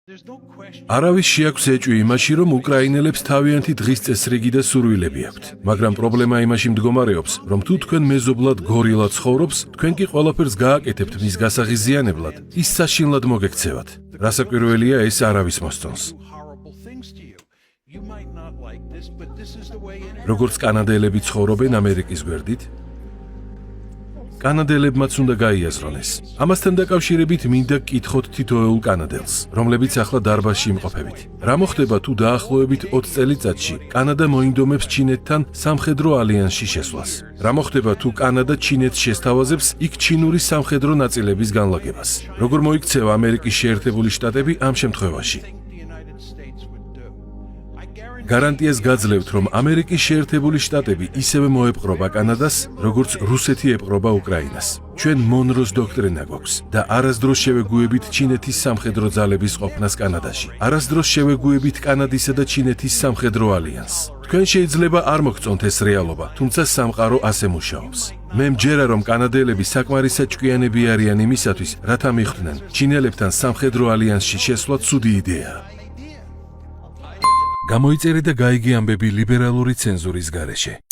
არავის შეაქვს ეჭვი იმაში, რომ უკრაინელებს თავიანთი დღის წესრიგი და სურვილები აქვთ. მაგრამ პრობლემა იმაში მდგომარეობს, რომ თუ თქვენ მეზობლად გორილა ცხოვრობს, თქვენ კი ყველაფერს გააკეთებთ მის გასაღიზიანებლად, ის საშინლად მოგექცევათ. რასაკვირველია, ეს არავის მოსწონს. როგორც კანადელები ცხოვრობენ ამერიკის გვერდით? კანადელებმაც უნდა გაიაზრონ ეს. ამასთან დაკავშირებით მინდა გკითხოთ თითოეულ კანადელს, რომლებიც ახლა დარბაზში იმყოფებით. რა მოხდება თუ დაახლოებით 20 წელიწადში კანადა მოინდომებს ჩინეთთან სამხედრო ალიანსში შესვლას? რა მოხდება თუ კანადა ჩინეთს შესთავაზებს იქ ჩინური სამხედრო ნაწილების განლაგებას? როგორ მოიქცევა ამერიკის შეერთებული შტატები ამ შემთხვევაში? გარანტიას გაძლევთ, რომ ამერიკის შეერთებული შტატები ისევე მოეპყრობა კანადას, როგორც რუსეთი ეპყრობა უკრაინას. ჩვენ მონროს დოქტრინა გვაქვს და არასდროს შევეგუებით ჩინეთის სამხედრო ძალების ყოფნას კანადაში. არასდროს შევეგუებით კანადისა და ჩინეთის სამხედრო ალიანსს. თქვენ შეიძლება არ მოგწონთ ეს რეალობა, თუმცა სამყარო ასე მუშაობს. მე მჯერა, რომ კანადელები საკმარისად ჭკვიანები არიან იმისათვის, რათა მიხვდნენ, ჩინელებთან სამხედრო ალიანსში შესვლა ცუდი იდეაა. გამოიწერე და გაიგე ამბები ლიბერალური ცენზურის გარეშე.